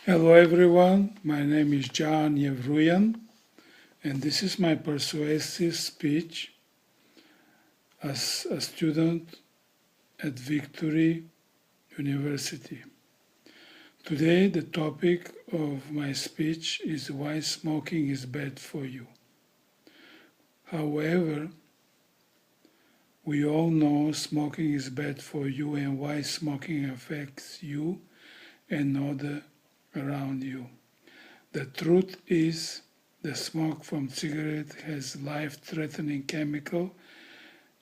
Hello everyone, my name is John Yavrouian, and this is my persuasive speech as a student at Victory University. Today the topic of my speech is why smoking is bad for you. However, we all know smoking is bad for you and why smoking affects you and others around you. The truth is, the smoke from cigarette has life-threatening chemical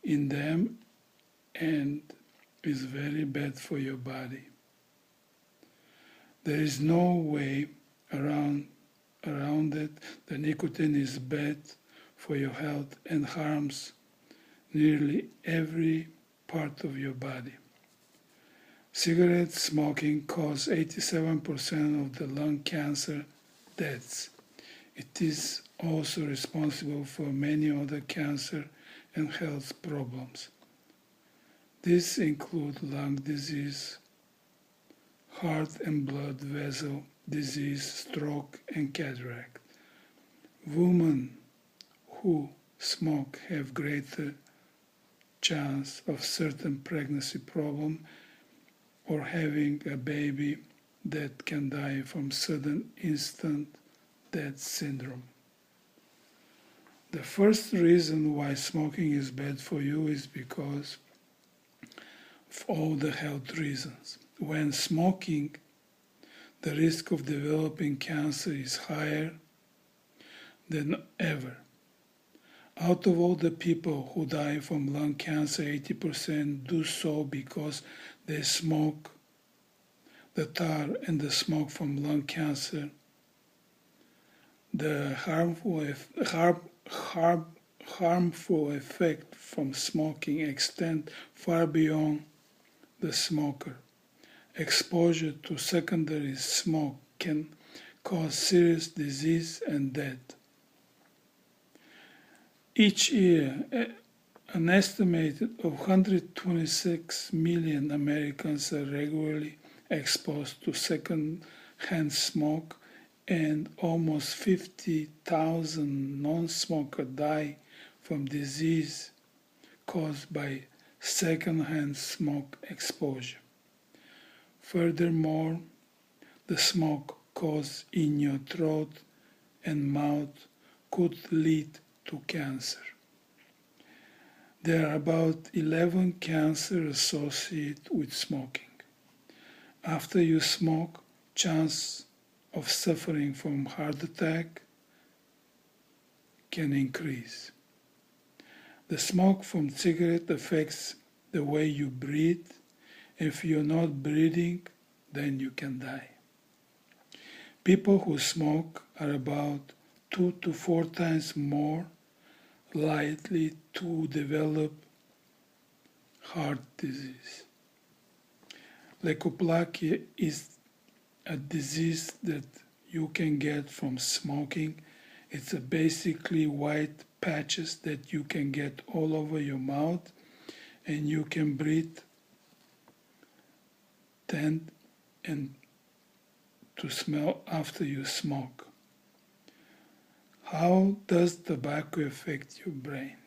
in them and is very bad for your body. There is no way around it. The nicotine is bad for your health and harms nearly every part of your body. Cigarette smoking causes 87% of the lung cancer deaths. It is also responsible for many other cancer and health problems. These include lung disease, heart and blood vessel disease, stroke, and cataract. Women who smoke have greater chance of certain pregnancy problem or having a baby that can die from sudden instant death syndrome. The first reason why smoking is bad for you is because of all the health reasons. When smoking, the risk of developing cancer is higher than ever. Out of all the people who die from lung cancer, 80% do so because they smoke. The tar and the smoke from lung cancer, the harmful effect from smoking extend far beyond the smoker. Exposure to secondary smoke can cause serious disease and death. Each year, an estimated of 126 million Americans are regularly exposed to second-hand smoke, and almost 50,000 non-smokers die from disease caused by second-hand smoke exposure. Furthermore, the smoke caused in your throat and mouth could lead to cancer. There are about 11 cancers associated with smoking. After you smoke, chance of suffering from heart attack can increase. The smoke from cigarette affects the way you breathe. If you're not breathing, then you can die. People who smoke are about 2 to 4 times more likely to develop heart disease. Leukoplakia is a disease that you can get from smoking. It's basically white patches that you can get all over your mouth, and you can breathe and to smell after you smoke. How does tobacco affect your brain?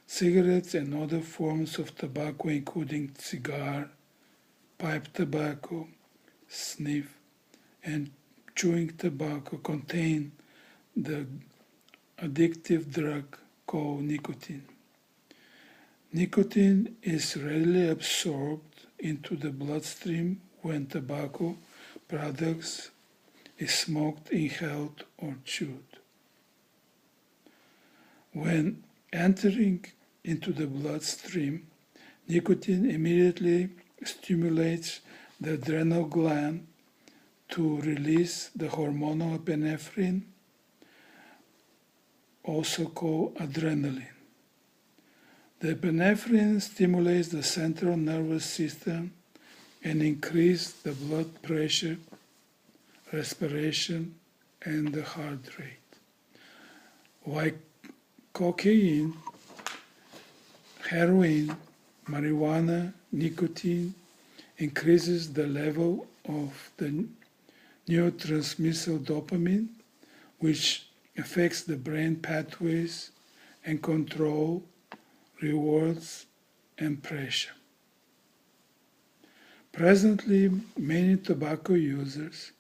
Cigarettes and other forms of tobacco, including cigar, pipe tobacco, sniff, and chewing tobacco, contain the addictive drug called nicotine. Nicotine is readily absorbed into the bloodstream when tobacco products is smoked, inhaled, or chewed. When entering into the bloodstream, nicotine immediately stimulates the adrenal gland to release the hormonal epinephrine, also called adrenaline. The epinephrine stimulates the central nervous system and increases the blood pressure, respiration, and the heart rate. While cocaine, heroin, marijuana, nicotine increases the level of the neurotransmitter dopamine, which affects the brain pathways and control rewards and pressure. Presently, many tobacco users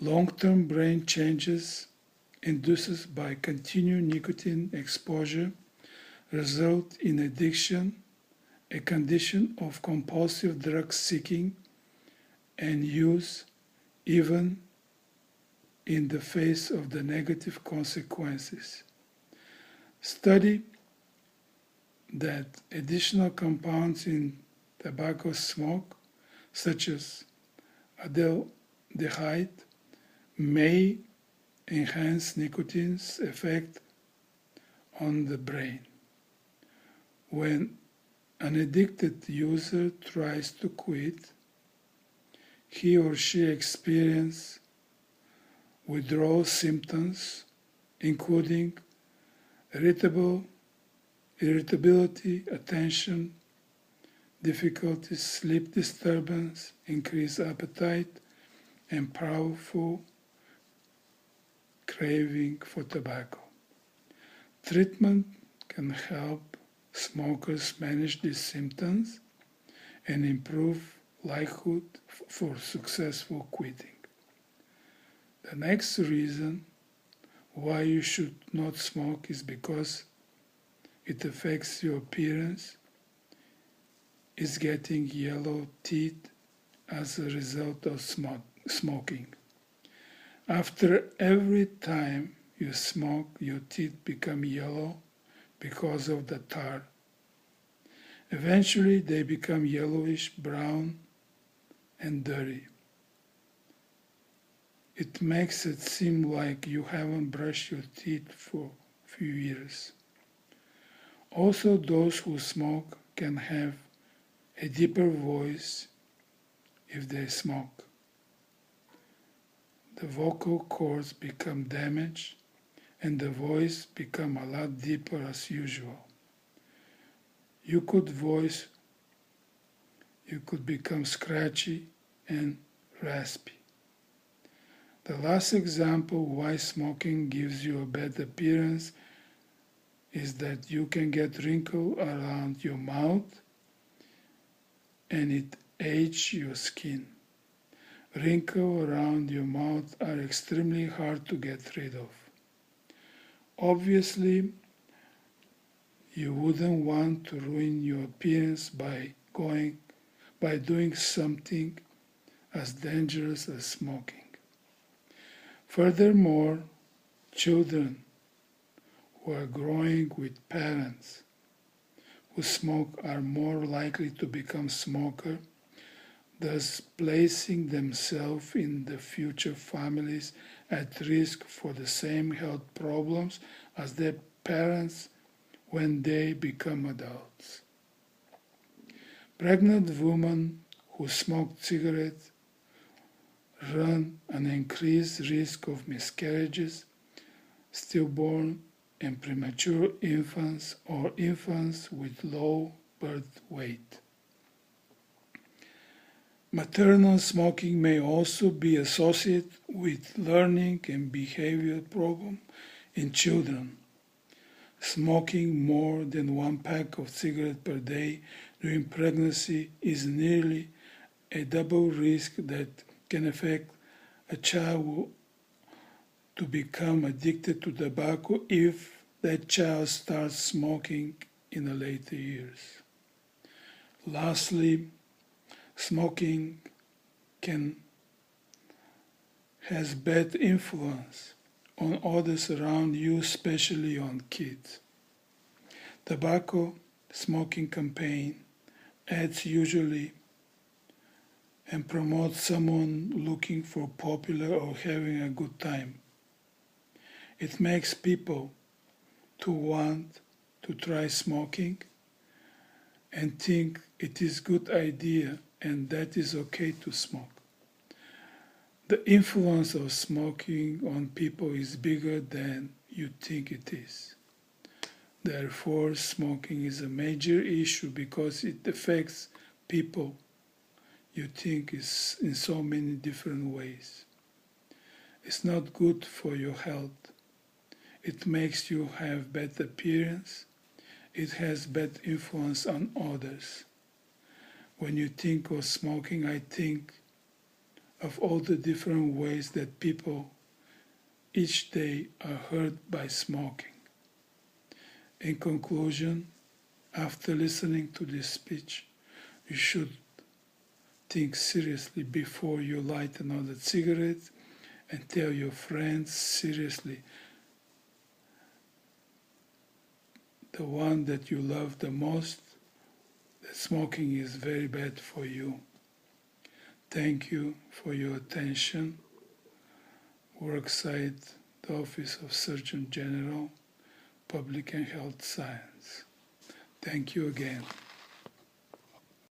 long-term brain changes induced by continued nicotine exposure result in addiction, a condition of compulsive drug seeking and use even in the face of the negative consequences. Study that additional compounds in tobacco smoke, such as aldehyde, may enhance nicotine's effect on the brain. When an addicted user tries to quit, he or she experiences withdrawal symptoms, including irritability, attention difficulties, sleep disturbance, increased appetite, and powerful craving for tobacco. Treatment can help smokers manage these symptoms and improve likelihood for successful quitting. The next reason why you should not smoke is because it affects your appearance, is getting yellow teeth as a result of smoking. After every time you smoke, your teeth become yellow because of the tar. Eventually, they become yellowish brown and dirty. It makes it seem like you haven't brushed your teeth for a few years. Also, those who smoke can have a deeper voice if they smoke. The vocal cords become damaged and the voice become a lot deeper as usual. You could become scratchy and raspy. The last example why smoking gives you a bad appearance is that you can get wrinkles around your mouth and it ages your skin. Wrinkles around your mouth are extremely hard to get rid of. Obviously, you wouldn't want to ruin your appearance by doing something as dangerous as smoking. Furthermore, children who are growing with parents who smoke are more likely to become smokers, thus placing themselves in the future families at risk for the same health problems as their parents when they become adults. Pregnant women who smoke cigarettes run an increased risk of miscarriages, stillborn and premature infants, or infants with low birth weight. Maternal smoking may also be associated with learning and behavior problems in children. Smoking more than one pack of cigarettes per day during pregnancy is nearly a double risk that can affect a child to become addicted to tobacco if that child starts smoking in the later years. Lastly, smoking has bad influence on others around you, especially on kids. Tobacco smoking campaign ads usually and promote someone looking for popular or having a good time. It makes people to want to try smoking and think it is a good idea and that is okay to smoke. The influence of smoking on people is bigger than you think it is. Therefore, smoking is a major issue because it affects people you think is in so many different ways. It's not good for your health. It makes you have bad appearance. It has bad influence on others. When you think of smoking, I think of all the different ways that people each day are hurt by smoking. In conclusion, after listening to this speech, you should think seriously before you light another cigarette and tell your friends seriously, the one that you love the most, that smoking is very bad for you. Thank you for your attention. Worksite, the Office of Surgeon General, Public and Health Science. Thank you again.